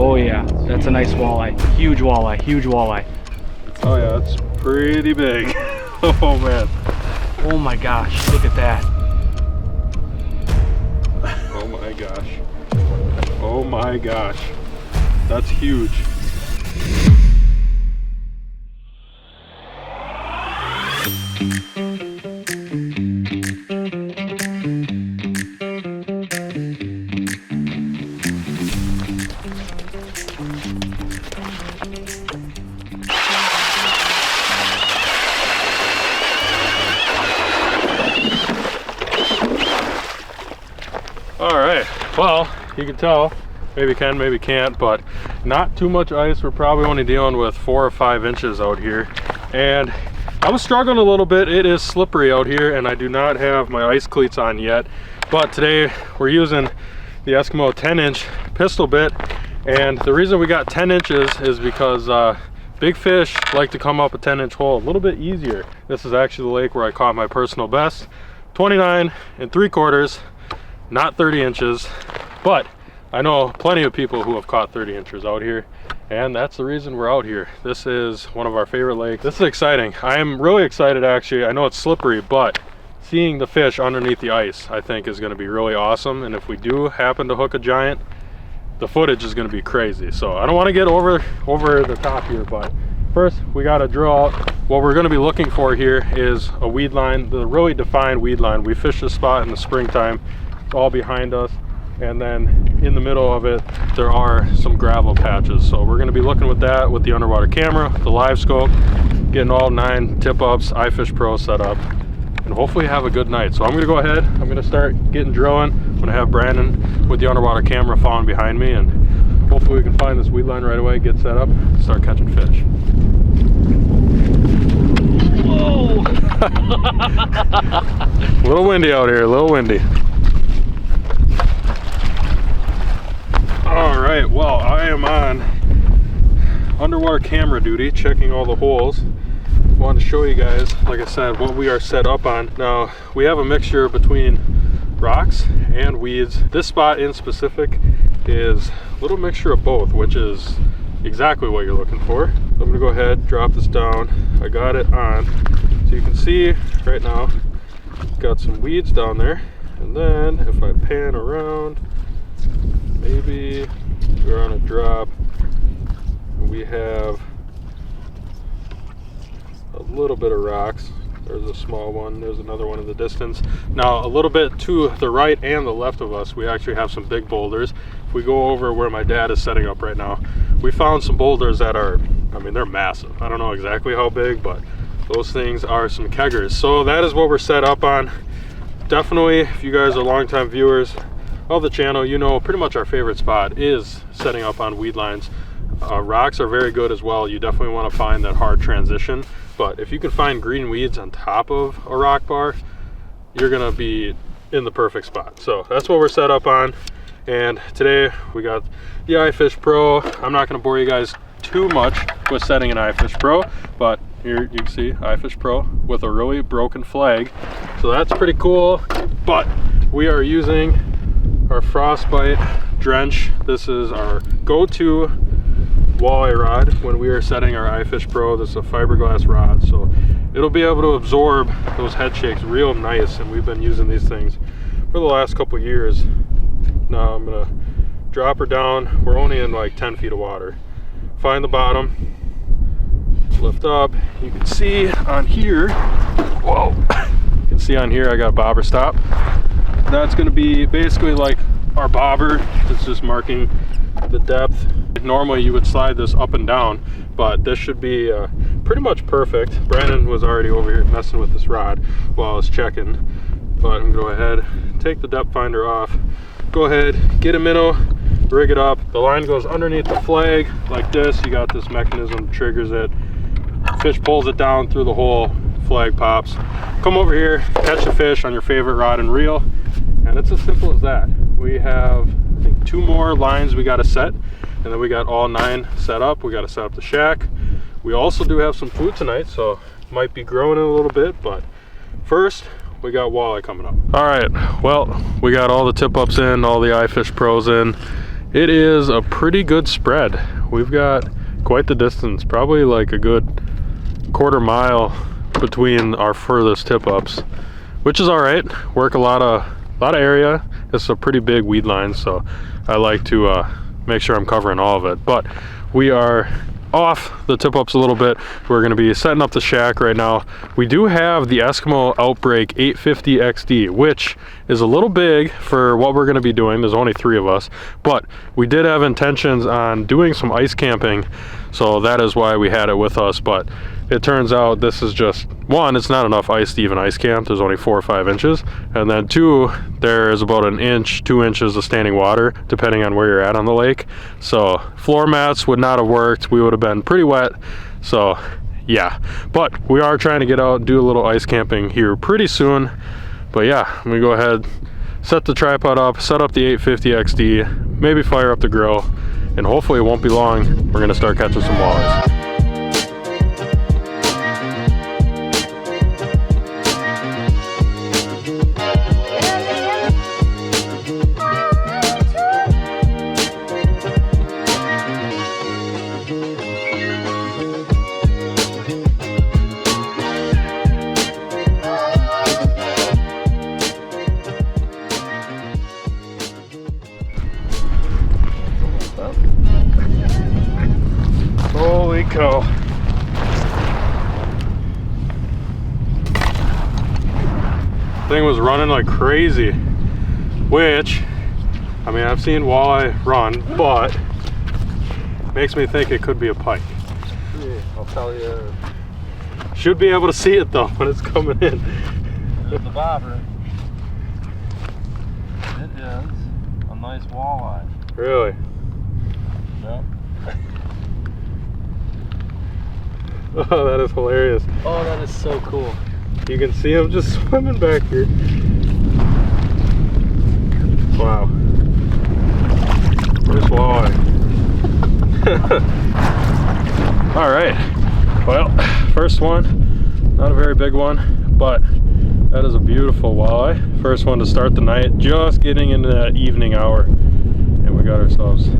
Oh yeah, that's a nice walleye. Huge walleye, huge walleye. Oh yeah, it's pretty big. Oh man. Oh my gosh, look at that. Oh my gosh. Oh my gosh. That's huge. All right, well, you can tell, maybe can, maybe can't, but not too much ice. We're probably only dealing with 4 or 5 inches out here. And I was struggling a little bit. It is slippery out here and I do not have my ice cleats on yet. But today we're using the Eskimo 10-inch pistol bit. And the reason we got 10 inches is because big fish like to come up a 10-inch hole a little bit easier. This is actually the lake where I caught my personal best, 29 3/4. Not 30 inches, but I know plenty of people who have caught 30 inches out here, and that's the reason we're out here. This is one of our favorite lakes. This is exciting. I am really excited actually. I know it's slippery, but seeing the fish underneath the ice I think is going to be really awesome. And if we do happen to hook a giant, the footage is going to be crazy. So I don't want to get over the top here, but first we got to drill out. What we're going to be looking for here is a weed line, the really defined weed line. We fished this spot in the springtime. All behind us, and then in the middle of it there are some gravel patches. So we're going to be looking with that with the underwater camera, the live scope, getting all 9 tip-ups, iFish Pro set up, and hopefully have a good night. So I'm going to go ahead, I'm going to start getting drilling. I'm going to have Brandon with the underwater camera following behind me, and hopefully we can find this weed line right away, get set up, start catching fish. Whoa! A little windy out here, a little windy. All right, well, I am on underwater camera duty, checking all the holes. Wanted to show you guys, like I said, what we are set up on. Now, we have a mixture between rocks and weeds. This spot in specific is a little mixture of both, which is exactly what you're looking for. I'm gonna go ahead, drop this down. I got it on. So you can see right now, got some weeds down there. And then if I pan around, maybe we're on a drop, we have a little bit of rocks. There's a small one, there's another one in the distance. Now a little bit to the right and the left of us, we actually have some big boulders. If we go over where my dad is setting up right now, we found some boulders that are, I mean, they're massive. I don't know exactly how big, but those things are some keggers. So that is what we're set up on. Definitely, if you guys are longtime viewers of the channel, you know pretty much our favorite spot is setting up on weed lines. Rocks are very good as well. You definitely want to find that hard transition, but if you can find green weeds on top of a rock bar, you're gonna be in the perfect spot. So that's what we're set up on. And today we got the iFish Pro. I'm not gonna bore you guys too much with setting an iFish Pro, but here you can see iFish Pro with a really broken flag. So that's pretty cool. But we are using our Frostbite drench. This is our go-to walleye rod when we are setting our iFish Pro. This is a fiberglass rod, so it'll be able to absorb those head shakes real nice, and we've been using these things for the last couple years. Now I'm gonna drop her down. We're only in like 10 feet of water. Find the bottom, lift up. You can see on here, whoa, you can see on here I got a bobber stop. That's going to be basically like our bobber. It's just marking the depth. Normally you would slide this up and down, but this should be pretty much perfect. Brandon was already over here messing with this rod while I was checking, but I'm going to go ahead, take the depth finder off, go ahead, get a minnow, rig it up. The line goes underneath the flag like this. You got this mechanism that triggers it. Fish pulls it down through the hole, flag pops. Come over here, catch a fish on your favorite rod and reel. And it's as simple as that. We have, I think, 2 more lines we got to set, and then we got all 9 set up. We got to set up the shack. We also do have some food tonight, so might be growing in a little bit, but first we got walleye coming up. All right, well, we got all the tip ups in, all the iFish Pros in, It is a pretty good spread. We've got quite the distance, probably like a good quarter mile between our furthest tip-ups, which is all right. Work a lot of area. It's a pretty big weed line, so I like to make sure I'm covering all of it. But we are off the tip-ups a little bit. We're going to be setting up the shack right now. We do have the Eskimo Outbreak 850 XD, which is a little big for what we're going to be doing. There's only 3 of us, but we did have intentions on doing some ice camping, so that is why we had it with us. But it turns out this is just, 1, it's not enough ice to even ice camp. There's only 4 or 5 inches, and then 2, there is about 1 inch, 2 inches of standing water depending on where you're at on the lake. So floor mats would not have worked. We would have been pretty wet. So yeah, but we are trying to get out and do a little ice camping here pretty soon. But yeah, I'm gonna go ahead, set the tripod up, set up the 850 XD, maybe fire up the grill, and hopefully it won't be long. We're gonna start catching some walleyes. Holy cow. Thing was running like crazy, which, I mean, I've seen walleye run, but makes me think it could be a pike. Yeah, I'll tell you. Should be able to see it though when it's coming in. There's the bobber. It is a nice walleye. Really? Yep. Oh, that is hilarious. Oh, that is so cool. You can see him just swimming back here. Wow. First walleye. All right. Well, first one, not a very big one, but that is a beautiful walleye. First one to start the night, just getting into that evening hour. And we got ourselves a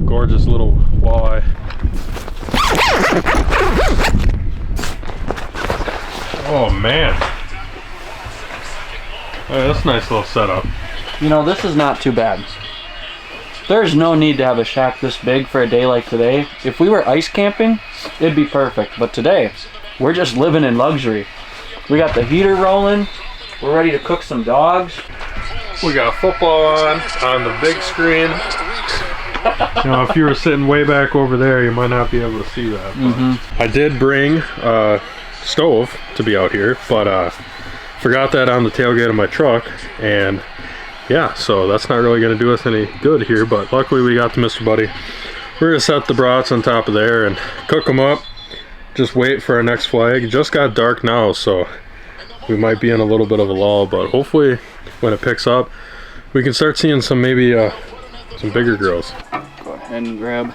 gorgeous little walleye. Oh man. Hey, that's a nice little setup. You know, this is not too bad. There's no need to have a shack this big for a day like today. If we were ice camping, it'd be perfect. But today, we're just living in luxury. We got the heater rolling. We're ready to cook some dogs. We got football on the big screen. You know, if you were sitting way back over there, you might not be able to see that. I did bring a stove to be out here, but forgot that on the tailgate of my truck, and yeah, so that's not really going to do us any good here, but luckily we got the Mr. Buddy. We're going to set the brats on top of there and cook them up. Just wait for our next flag. It just got dark now, so we might be in a little bit of a lull, but hopefully when it picks up, we can start seeing some maybe some bigger grills. Go ahead and grab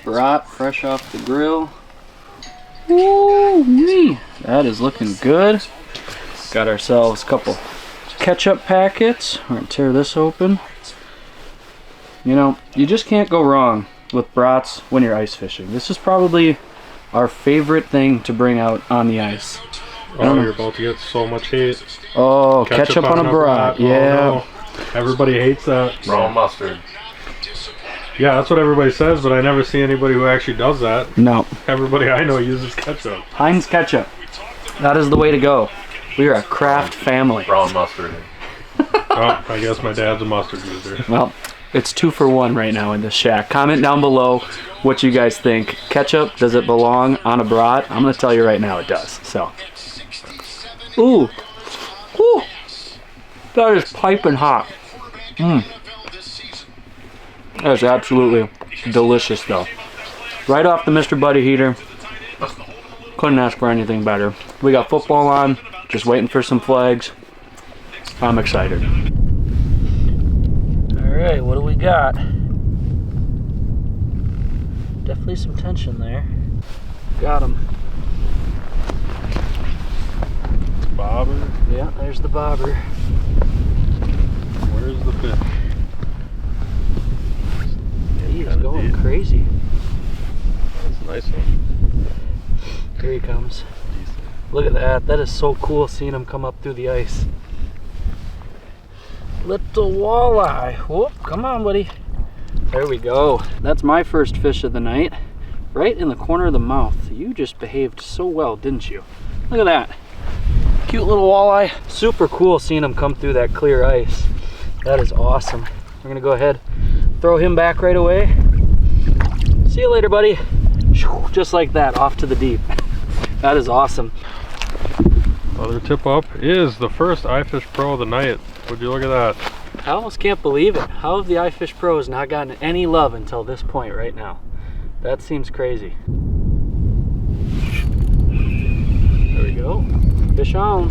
brat fresh off the grill. Woo-wee. That is looking good. Got ourselves a couple ketchup packets. We're gonna tear this open. You know, you just can't go wrong with brats when you're ice fishing. This is probably our favorite thing to bring out on the ice. Oh, you're about to get so much hate. Oh, ketchup on a brat. Yeah. Oh, no. Everybody hates that. Brown mustard. Yeah, that's what everybody says, but I never see anybody who actually does that. No. Everybody I know uses ketchup. Heinz ketchup. That is the way to go. We are a craft family. Brown mustard. Oh, I guess my dad's a mustard user. Well, it's 2 for 1 right now in this shack. Comment down below what you guys think. Ketchup, does it belong on a brat? I'm going to tell you right now it does. So, ooh. Ooh. That is piping hot. That is absolutely delicious though. Right off the Mr. Buddy heater. Couldn't ask for anything better. We got football on, just waiting for some flags. I'm excited. Alright, what do we got? Definitely some tension there. Got him. Bobber. Yeah, there's the bobber. Where's the fish? crazy. That's a nice one. Here he comes. Look at that. That is so cool seeing him come up through the ice. Little walleye. Whoop, come on, buddy. There we go. That's my first fish of the night. Right in the corner of the mouth. You just behaved so well, didn't you? Look at that. Cute little walleye. Super cool seeing him come through that clear ice. That is awesome. We're gonna go ahead, throw him back right away. See you later, buddy. Just like that, off to the deep. That is awesome. Other tip up is the first iFish Pro of the night. Would you look at that? I almost can't believe it. How have the iFish Pros not gotten any love until this point right now? That seems crazy. There we go. Fish on.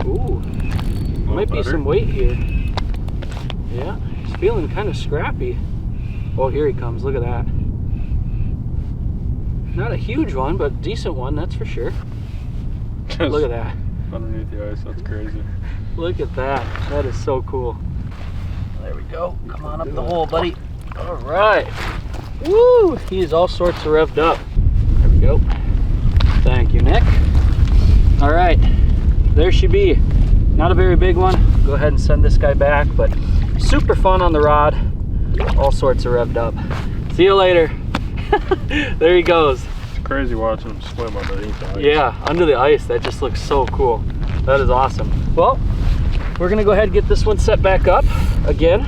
Ooh, might be some weight here. Yeah, he's feeling kind of scrappy. Oh, here he comes. Look at that. Not a huge one, but decent one, that's for sure. Look at that. Underneath the ice, that's crazy. Look at that. That is so cool. There we go. Come on up the hole, buddy. All right. Woo! He's all sorts of revved up. There we go. Thank you, Nick. All right. There she be. Not a very big one. Go ahead and send this guy back, but super fun on the rod. All sorts of revved up. See you later. There he goes. It's crazy watching him swim underneath the ice. Yeah, under the ice. That just looks so cool. That is awesome. Well, we're gonna go ahead and get this one set back up. Again,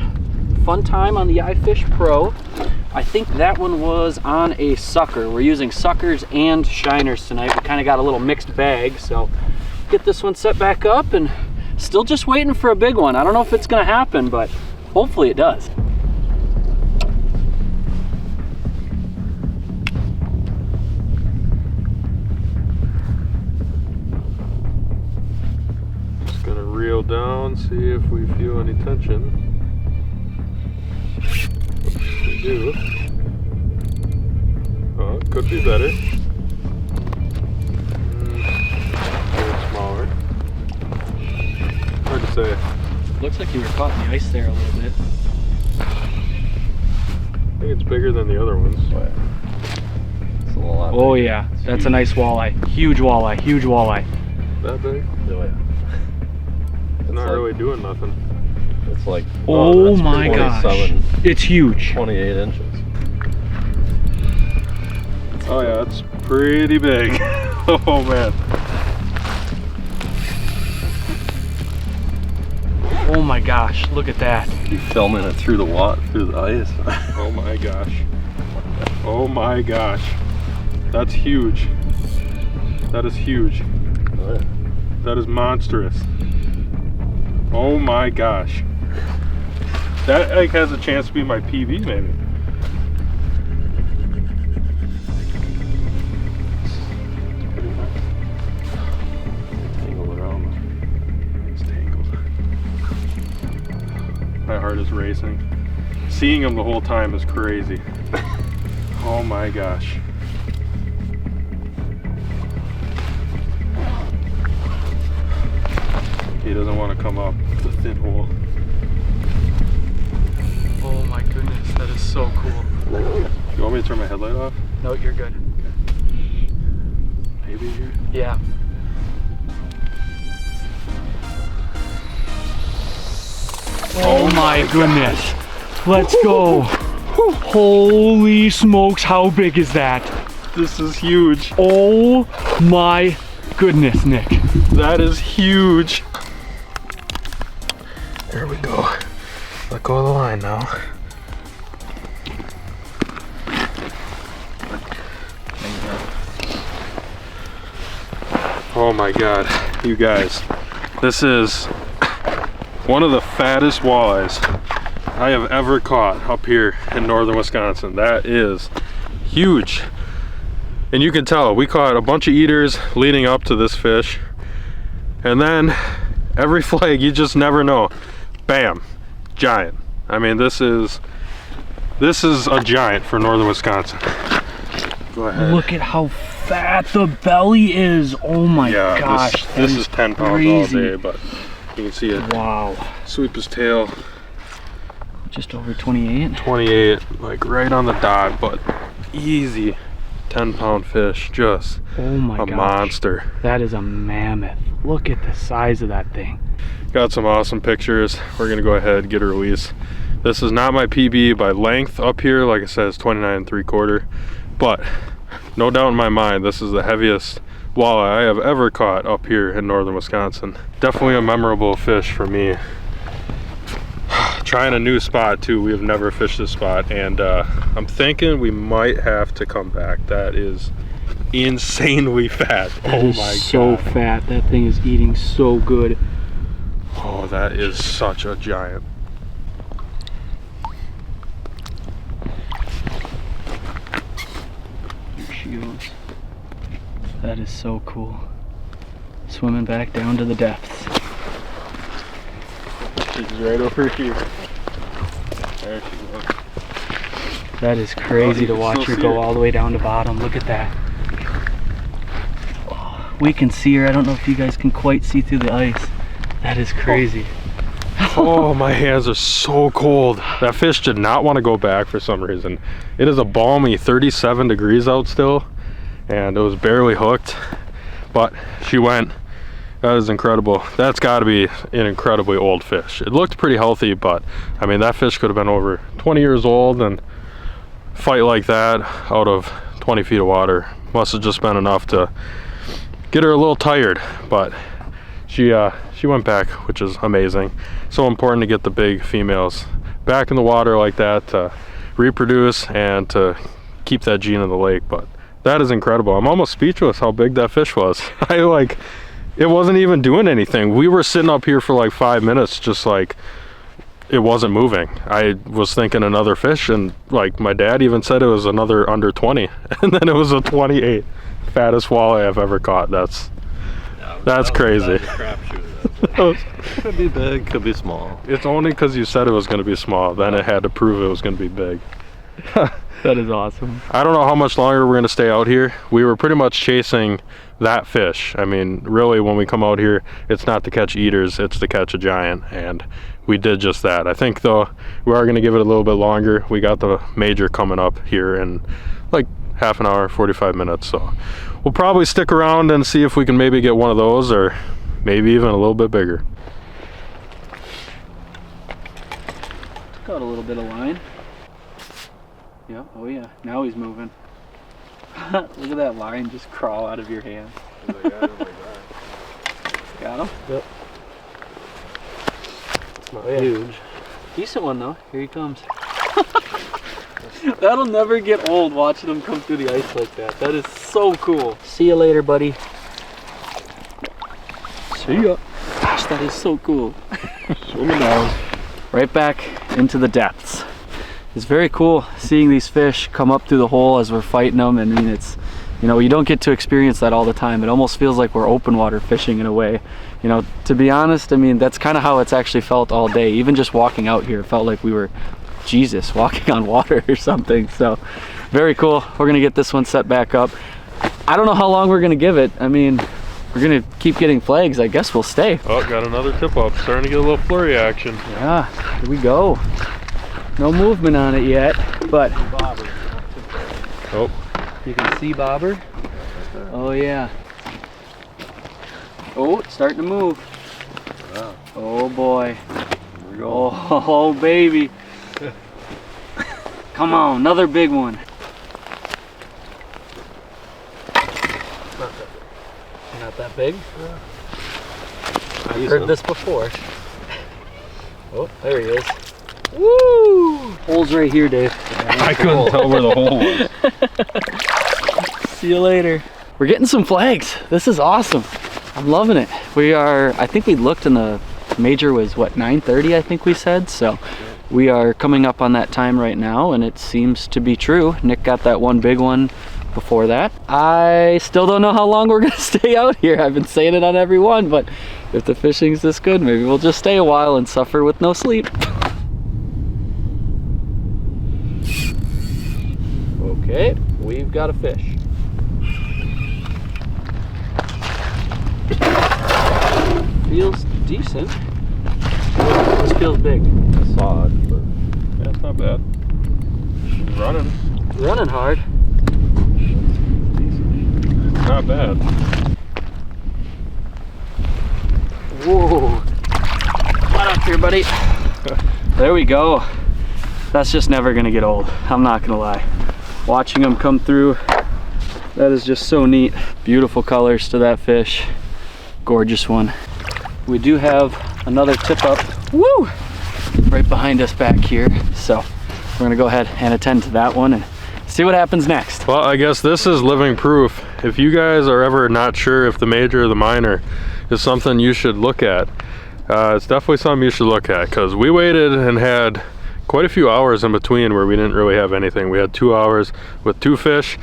fun time on the iFish Pro. I think that one was on a sucker. We're using suckers and shiners tonight. We kind of got a little mixed bag, so get this one set back up and still just waiting for a big one. I don't know if it's gonna happen, but hopefully it does. Just gonna reel down, see if we feel any tension. We do. Oh, it could be better. A little smaller. Hard to say. Looks like you were caught in the ice there a little bit. I think it's bigger than the other ones. It's a lot. Oh yeah, that's a nice walleye. Huge walleye, huge walleye. That big? Oh, yeah. It's not like- really doing nothing. It's like Oh that's my gosh. 27, It's huge. 28 inches. Oh yeah, it's pretty big. Oh man. Oh my gosh, look at that. You filming it through the through the ice. Oh my gosh. Oh my gosh. That's huge. That is huge. That is monstrous. Oh my gosh. That like has a chance to be my PB maybe. Tangled around. It's tangled. My heart is racing. Seeing him the whole time is crazy. Oh my gosh. He doesn't want to come up the thin hole. Oh my goodness, that is so cool. You want me to turn my headlight off? No, you're good. Maybe here. Yeah. Oh my goodness. Let's go. Holy smokes, how big is that? This is huge. Oh my goodness, Nick. That is huge. There we go. Let go of the line now. Oh my god, you guys. This is one of the fattest walleyes I have ever caught up here in northern Wisconsin. That is huge. And you can tell we caught a bunch of eaters leading up to this fish. And then every flag, you just never know. Bam, giant. I mean, this is a giant for northern Wisconsin. Go ahead. Look at how fat the belly is. Oh my gosh. This is 10 pounds crazy. all day, but you can see it Wow. sweep his tail. Just over 28. 28, like right on the dot, but easy 10-pound fish, just Oh my a gosh. monster. That is a mammoth. Look at the size of that thing. Got some awesome pictures. We're gonna go ahead and get a release. This is not my PB by length up here. Like I said, it's 29 3/4, but no doubt in my mind, this is the heaviest walleye I have ever caught up here in northern Wisconsin. Definitely a memorable fish for me. Trying a new spot too. We have never fished this spot, and I'm thinking we might have to come back. That is insanely fat. That Oh is my so god. fat. That thing is eating so good. Oh, that is such a giant. Here she goes. That is so cool. Swimming back down to the depths. She's right over here. There she goes. That is crazy to watch her go all the way down to bottom. Look at that. Oh, we can see her. I don't know if you guys can quite see through the ice. That is crazy. Oh, my hands are so cold. That fish did not want to go back for some reason. It is a balmy 37 degrees out still, and it was barely hooked, but she went. That is incredible. That's got to be an incredibly old fish. It looked pretty healthy, but I mean, that fish could have been over 20 years old, and fight like that out of 20 feet of water must have just been enough to get her a little tired, but she went back, which is amazing. So important to get the big females back in the water like that to reproduce and to keep that gene in the lake. But that is incredible. I'm almost speechless how big that fish was. It wasn't even doing anything. We were sitting up here for like 5 minutes, just like it wasn't moving. I was thinking another fish, and like my dad even said it was another under 20, and then it was a 28. Fattest walleye I've ever caught. That's crazy. Could be big, could be small. It's only because you said it was going to be small, then it had to prove it was going to be big. That is awesome. I don't know how much longer we're going to stay out here. We were pretty much chasing that fish. I mean, really, when we come out here, it's not to catch eaters, it's to catch a giant, and we did just that. I think, though, we are going to give it a little bit longer. We got the major coming up here in like half an hour, 45 minutes, so we'll probably stick around and see if we can maybe get one of those, or maybe even a little bit bigger. Got a little bit of line. Yeah, oh yeah, now he's moving. Look at that line just crawl out of your hand. Got him? Yep. It's not huge. Decent one though, here he comes. That'll never get old watching him come through the ice like that. That is so cool. See you later, buddy. See ya. Gosh, that is so cool. Swimming down. Right back into the depths. It's very cool seeing these fish come up through the hole as we're fighting them. I mean, it's, you know, you don't get to experience that all the time. It almost feels like we're open water fishing in a way. You know, to be honest, I mean, that's kind of how it's actually felt all day. Even just walking out here, it felt like we were Jesus walking on water or something. So very cool. We're gonna get this one set back up. I don't know how long we're gonna give it. I mean, we're gonna keep getting flags. I guess we'll stay. Oh, got another tip up. Starting to get a little flurry action. Yeah, here we go. No movement on it yet, but Oh, you can see bobber. Oh yeah. Oh, it's starting to move. Wow. Oh boy. Here we go. Oh baby. Come on, another big one. Not that big? I've heard this before. Oh, there he is. Woo! Hole's right here, Dave. I couldn't tell where the hole was. See you later. We're getting some flags. This is awesome. I'm loving it. We are, I think we looked and the major was what, 9:30 I think we said. So we are coming up on that time right now and it seems to be true. Nick got that one big one before that. I still don't know how long we're gonna stay out here. I've been saying it on every one, but if the fishing's this good, maybe we'll just stay a while and suffer with no sleep. Okay, we've got a fish. Feels decent. This feels big. I saw it, but not bad. Running. Running hard. Not bad. Whoa. What up here, buddy? There we go. That's just never gonna get old. I'm not gonna lie. Watching them come through, that is just so neat. Beautiful colors to that fish. Gorgeous one. We do have another tip up. Woo! Right behind us back here. So we're gonna go ahead and attend to that one and see what happens next. Well, I guess this is living proof. If you guys are ever not sure if the major or the minor is something you should look at, it's definitely something you should look at, because we waited and had quite a few hours in between where we didn't really have anything. We had 2 hours with 2 fish,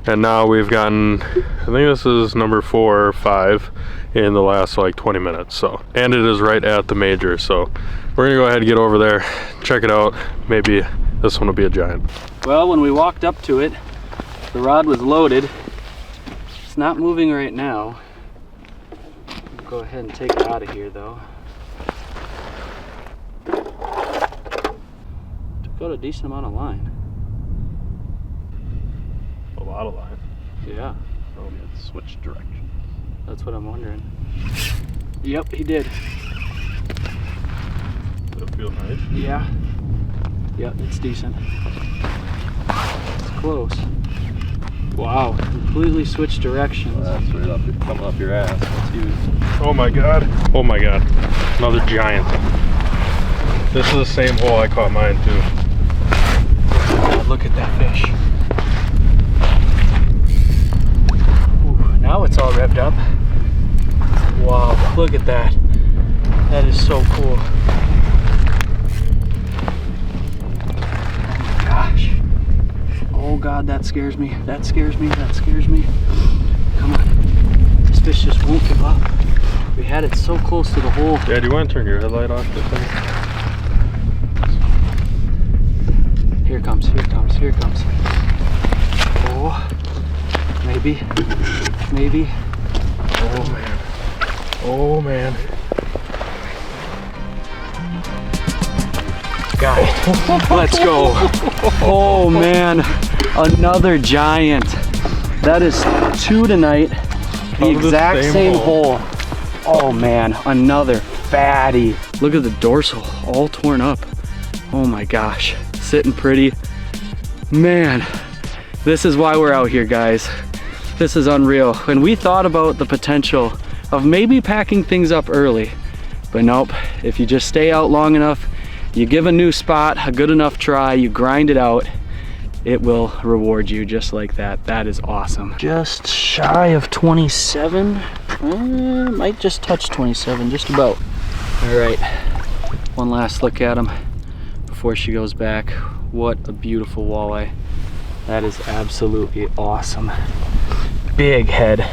and now we've gotten, I think this is number 4 or 5 in the last like 20 minutes. So, and it is right at the major, so we're gonna go ahead and get over there, check it out. Maybe this one will be a giant. Well, when we walked up to it, the rod was loaded. It's not moving right now. I'll go ahead and take it out of here though. Took out a decent amount of line. A lot of line. Yeah. Oh, he had to switch direction. That's what I'm wondering. Yep, he did. Does it feel nice? Yeah. Yep, it's decent. It's close. Wow, completely switched directions. Well, that's right up, coming up your ass. That's huge. Oh my god. Oh my god. Another giant. This is the same hole I caught mine too. God, look at that fish. Ooh, now it's all revved up. Wow, look at that. That is so cool. Gosh. Oh God, that scares me. That scares me. That scares me. Come on. This fish just won't give up. We had it so close to the hole. Yeah, do you want to turn your headlight off this thing? Here it comes, here it comes, here it comes. Oh, maybe, maybe. Oh man. Oh man. Got it. Let's go. Oh man, another giant. That is 2 tonight. The exact same hole. Oh man, another fatty. Look at the dorsal, all torn up. Oh my gosh, sitting pretty. Man, this is why we're out here, guys. This is unreal. And we thought about the potential of maybe packing things up early, but nope. If you just stay out long enough, you give a new spot a good enough try, you grind it out, it will reward you just like that. That is awesome. Just shy of 27. Might just touch 27, just about. All right, one last look at him before she goes back. What a beautiful walleye. That is absolutely awesome. Big head.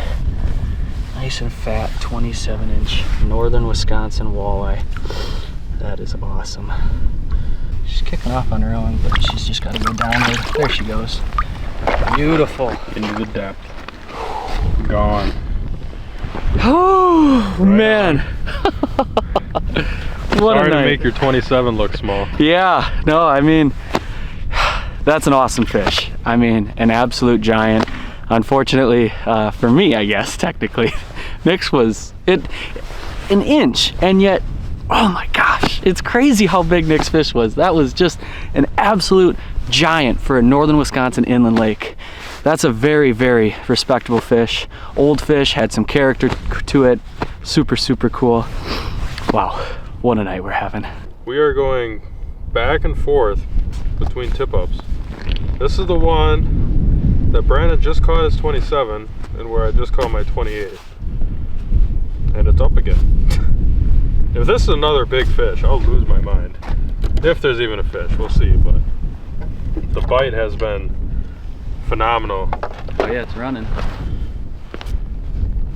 Nice and fat, 27-inch northern Wisconsin walleye. That is awesome. She's kicking off on her own, but she's just got to go downward. There she goes. Beautiful. Into the depth. Gone. Oh, right man. What Sorry a night. to make your 27 look small. Yeah, no, I mean, that's an awesome fish. I mean, an absolute giant. Unfortunately, for me, I guess, technically, Nick's was an inch, and yet, oh my gosh, it's crazy how big Nick's fish was. That was just an absolute giant for a northern Wisconsin inland lake. That's a very, very respectable fish. Old fish, had some character to it. Super, super cool. Wow, what a night we're having. We are going back and forth between tip-ups. This is the one that Brandon just caught his 27 and where I just caught my 28. And it's up again. If this is another big fish, I'll lose my mind. If there's even a fish, we'll see, but the bite has been phenomenal. Oh yeah, it's running.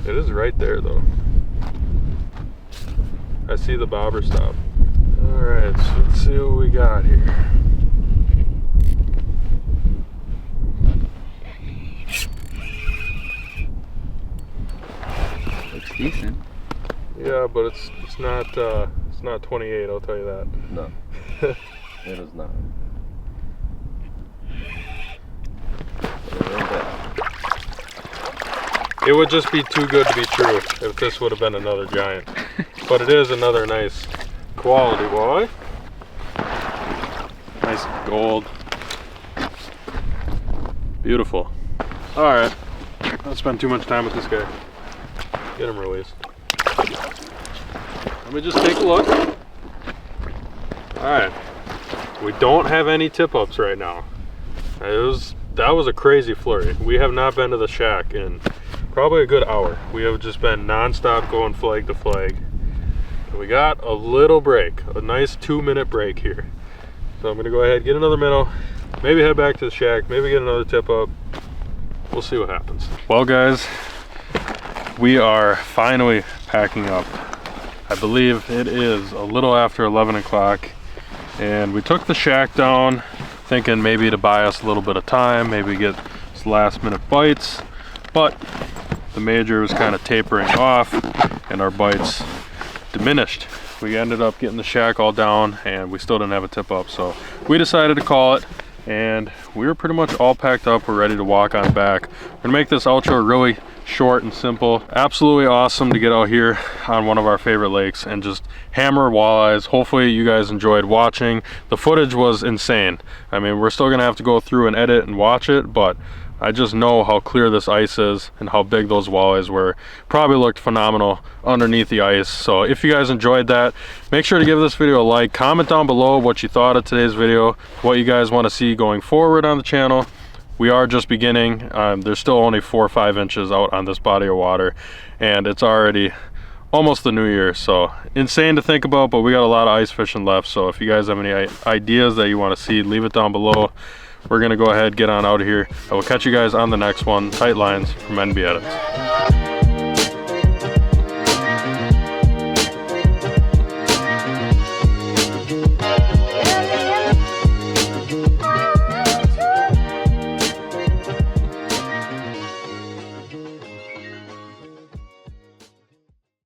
It is right there though. I see the bobber stop. All right, so let's see what we got here. Looks decent. Yeah, but it's not 28. I'll tell you that. No, it is not. It would just be too good to be true if this would have been another giant. But it is another nice quality walleye. Nice gold. Beautiful. All right, don't spend too much time with this guy. Get him released. Let me just take a look. All right, we don't have any tip-ups right now. That was a crazy flurry. We have not been to the shack in probably a good hour. We have just been non-stop going flag to flag. And we got a little break, a nice 2-minute break here. So I'm gonna go ahead, get another minnow, maybe head back to the shack, maybe get another tip-up. We'll see what happens. Well guys, we are finally packing up. I believe it is a little after 11 o'clock, and we took the shack down thinking maybe to buy us a little bit of time, maybe get some last minute bites, but the major was kind of tapering off and our bites diminished. We ended up getting the shack all down and we still didn't have a tip up, so we decided to call it, and we were pretty much all packed up. We're ready to walk on back. We're gonna make this outro really short and simple. Absolutely awesome to get out here on one of our favorite lakes and just hammer walleyes. Hopefully you guys enjoyed watching. The footage was insane. I mean, we're still gonna have to go through and edit and watch it, but I just know how clear this ice is and how big those walleyes were. Probably looked phenomenal underneath the ice. So if you guys enjoyed that, make sure to give this video a like. Comment down below what you thought of today's video, what you guys want to see going forward on the channel. We are just beginning. There's still only 4 or 5 inches out on this body of water, and it's already almost the new year. So insane to think about, but we got a lot of ice fishing left. So if you guys have any ideas that you want to see, leave it down below. We're gonna go ahead, get on out of here. I will catch you guys on the next one. Tight lines from NB Edits.